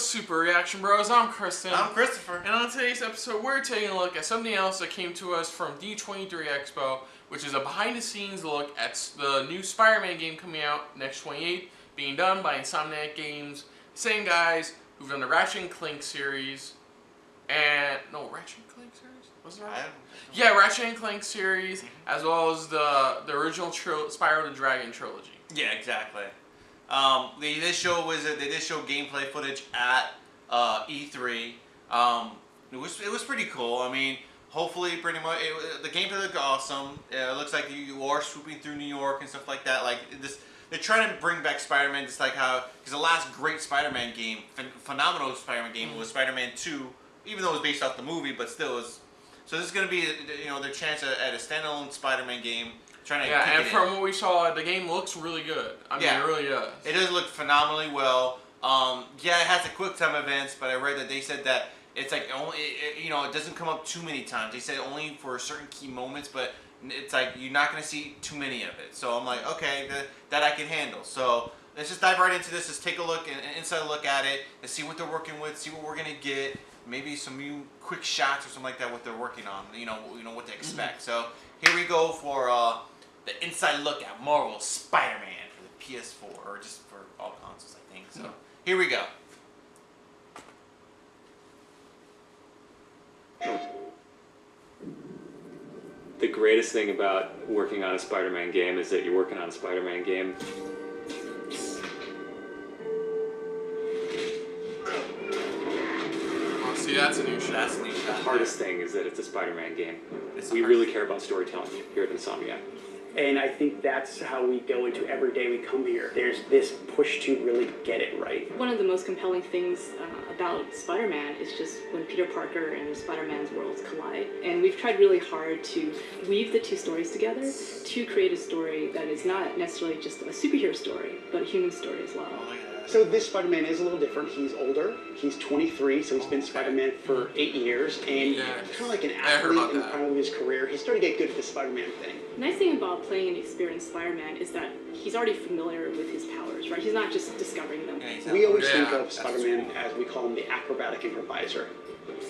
Super Reaction Bros? I'm Kristen. I'm Christopher. And on today's episode, we're taking a look at something else that came to us from D23 Expo, which is a behind-the-scenes look at the new Spider-Man game coming out next 28th, being done by Insomniac Games, same guys who've done the Ratchet and Clank series, and Ratchet and Clank series? Was it right? Yeah, Ratchet and Clank series, as well as the original Spyro the Dragon trilogy. Yeah, exactly. They did show gameplay footage at E3. It was pretty cool. I mean, hopefully, pretty much the gameplay looked awesome. It looks like you are swooping through New York and stuff like that. Like this, they're trying to bring back Spider-Man, just like how because the last great Spider-Man game, phenomenal Spider-Man game, was Spider-Man 2. Even though it was based off the movie, but still was. So this is going to be their chance at a standalone Spider-Man game. And from what we saw, the game looks really good. I mean, it really does. It does look phenomenally well. It has a quick time events, but I read that they said that it's like only it doesn't come up too many times. They said only for certain key moments, but it's like you're not going to see too many of it. So I'm like, okay, that I can handle. So let's just dive right into this. Let's take a look, an inside look at it. Let's see what they're working with. See what we're going to get. Maybe some new quick shots or something like that. What they're working on. You know what to expect. So here we go for the inside look at Marvel's Spider-Man for the PS4, or just for all consoles, I think. So here we go. The greatest thing about working on a Spider-Man game is that you're working on a Spider-Man game. Oh, see, that's a new shot. That's a new shot. The hardest thing is that it's a Spider-Man game. We hard. really care about storytelling here at Insomniac. And I think that's how we go into every day we come here. There's this push to really get it right. One of the most compelling things about Spider-Man is just when Peter Parker and Spider-Man's worlds collide. And we've tried really hard to weave the two stories together to create a story that is not necessarily just a superhero story, but a human story as well. So this Spider-Man is a little different. He's older. He's 23, so he's been Spider-Man for 8 years. And kind of like an athlete in the prime of his career, he's starting to get good at the Spider-Man thing. The nice thing about playing an experienced Spider-Man is that he's already familiar with his powers, right? He's not just discovering them. We always think of Spider-Man as we call him the acrobatic improviser.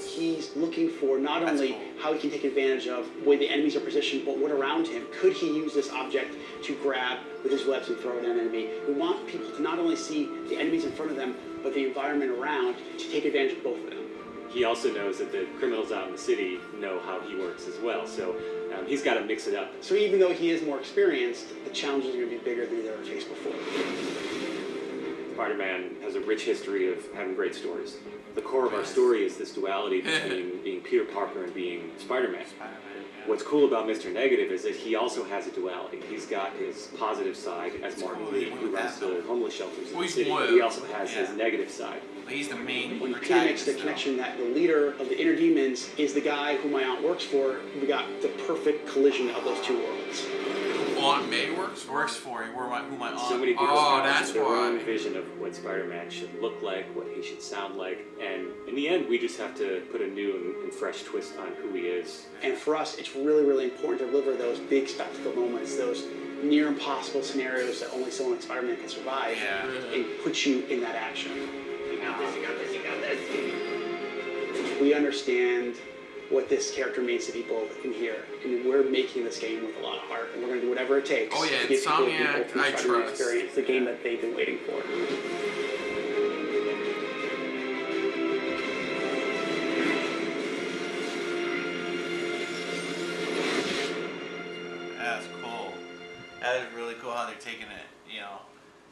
He's looking for not only how he can take advantage of where the enemies are positioned, but what around him. Could he use this object to grab with his webs and throw at an enemy? We want people to not only see the enemies in front of them, but the environment around to take advantage of both of them. He also knows that the criminals out in the city know how he works as well, so he's got to mix it up. So even though he is more experienced, the challenges are going to be bigger than he's ever faced before. Spider-Man has a rich history of having great stories. The core of our story is this duality between being Peter Parker and being Spider-Man. What's cool about Mr. Negative is that he also has a duality. He's got his positive side as Martin Lee, who runs the homeless shelters in the city. But he also has his negative side. He's the main When Peter makes the connection that the leader of the inner demons is the guy who my aunt works for, we got the perfect collision of those two worlds. Aunt May works for who my aunt. So many people that's their why. own vision of what Spider-Man should look like, what he should sound like, and in the end, we just have to put a new and fresh twist on who he is. And for us, it's really, really important to deliver those big spectacle moments, those near impossible scenarios that only someone like Spider-Man can survive, and put you in that action. You got this, you got this, you got this. We understand what this character means to people in here, and we're making this game with a lot of heart, and we're going to do whatever it takes to give people the ultimate Spider-Man experience, the game that they've been waiting for. That's cool. That is really cool how they're taking it,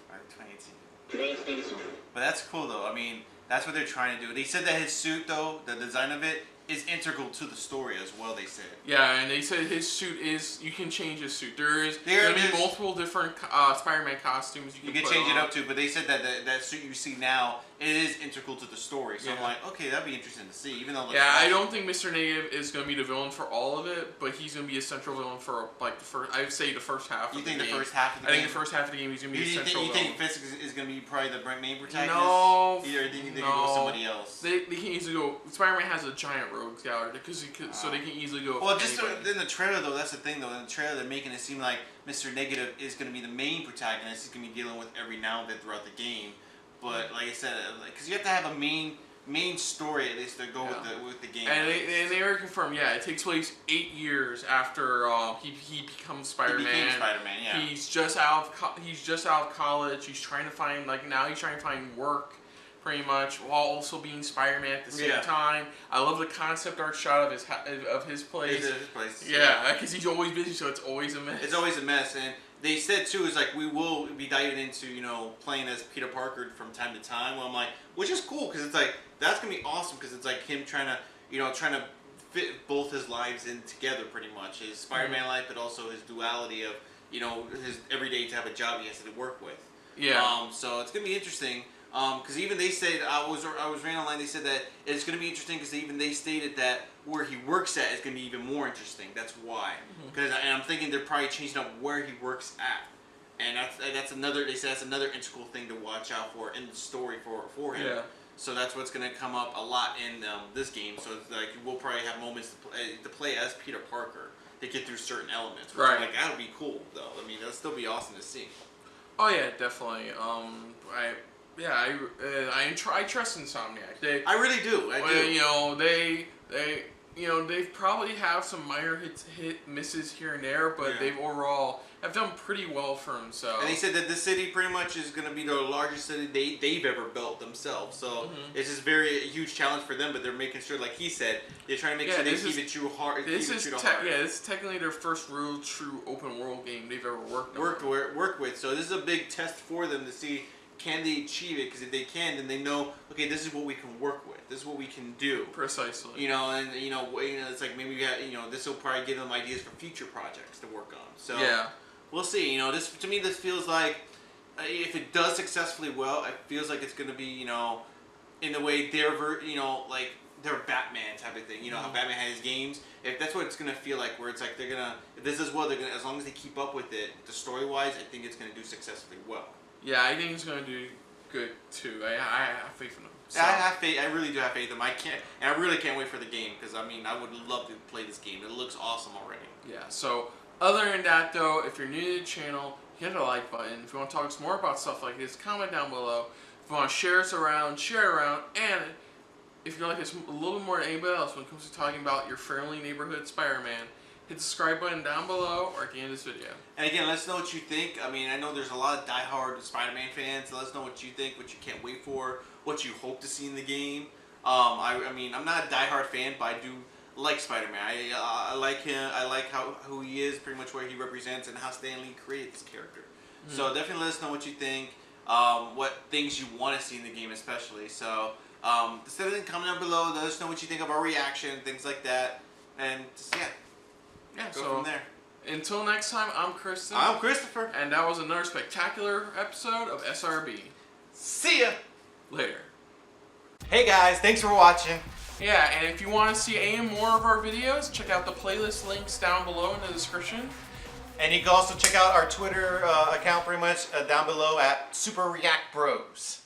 for 2018. But that's cool though. I mean, that's what they're trying to do. They said that his suit though, the design of it, is integral to the story as well, they said. Yeah, and they said his suit is, you can change his suit. There's going to be multiple different Spider-Man costumes you can change it up to, but they said that that suit you see now, it is integral to the story. So I'm like, okay, that'd be interesting to see, even though... I don't think Mr. Negative is going to be the villain for all of it, but he's going to be a central villain for, like, the first... I would say the first half of the game. You think the first half of the game? I think the first half of the game he's going to be a central villain. You think Fisk is going to be probably the main protagonist? No. Or do you think they can go with somebody else? They can easily go... Spider-Man has a giant rogues gallery, so they can easily go... Well, just in the trailer, though, that's the thing, though. In the trailer, they're making it seem like Mr. Negative is going to be the main protagonist. He's going to be dealing with every now and then throughout the game. But like I said, because you have to have a main story at least to go with the game. And they already confirmed, it takes place 8 years after he becomes Spider-Man. He became Spider-Man, yeah. He's just out of college. He's trying to find he's trying to find work, pretty much, while also being Spider-Man at the same time. I love the concept art shot of his place. His place. Yeah, because he's always busy, so it's always a mess. It's always a mess, and they said too is like we will be diving into playing as Peter Parker from time to time. Well, I'm like, which is cool because it's like that's gonna be awesome because it's like him trying to fit both his lives in together pretty much, his Spider-Man life, but also his duality of his everyday to have a job he has to work with. Yeah. So it's gonna be interesting. Because even they said I was reading online. They said that it's going to be interesting because they stated that where he works at is going to be even more interesting. That's why. Because I'm thinking they're probably changing up where he works at, and that's another. They said that's another integral thing to watch out for in the story for him. Yeah. So that's what's going to come up a lot in this game. So it's like we'll probably have moments to play as Peter Parker to get through certain elements. Which right. Like that'll be cool though. I mean that'll still be awesome to see. Oh yeah, definitely. I trust Insomniac. I really do. I do. They probably have some minor hit misses here and there, but they've overall have done pretty well for themselves. And they said that this city pretty much is going to be the largest city they've ever built themselves. So it's just a huge challenge for them. But they're making sure, like he said, they're trying to make sure they keep it true hard. This is technically their first real true open world game they've ever worked with. So this is a big test for them to see. Can they achieve it? Because if they can, then they know, okay, this is what we can work with. This is what we can do. Precisely. It's like maybe we have, this will probably give them ideas for future projects to work on. So we'll see. This to me, this feels like if it does successfully well, it feels like it's going to be, in the way they're, like their Batman type of thing. How Batman has his games. If that's what it's going to feel like, where it's like they're gonna, if this is well, they're gonna, as long as they keep up with it, the story wise, I think it's going to do successfully well. Yeah, I think it's going to do good too. I have faith in them. So. I have faith. I really do have faith in them. I really can't wait for the game because I would love to play this game. It looks awesome already. Yeah. So other than that, though, if you're new to the channel, hit the like button. If you want to talk some more about stuff like this, comment down below. If you want to share us around, share it around. And if you're like us a little bit more than anybody else when it comes to talking about your friendly neighborhood Spider-Man, hit the subscribe button down below or at the end of this video. And again, let us know what you think. I know there's a lot of diehard Spider-Man fans. Let us know what you think, what you can't wait for, what you hope to see in the game. I'm not a diehard fan, but I do like Spider-Man. I like him. I like who he is, pretty much where he represents, and how Stan Lee created this character. So definitely let us know what you think, what things you want to see in the game especially. So instead of comment down below, let us know what you think of our reaction, things like that. And just, go from there. Until next time, I'm Kristen. I'm Christopher. And that was another spectacular episode of SRB. See ya! Later. Hey guys, thanks for watching. Yeah, and if you want to see any more of our videos, check out the playlist links down below in the description. And you can also check out our Twitter account pretty much down below at Super React Bros.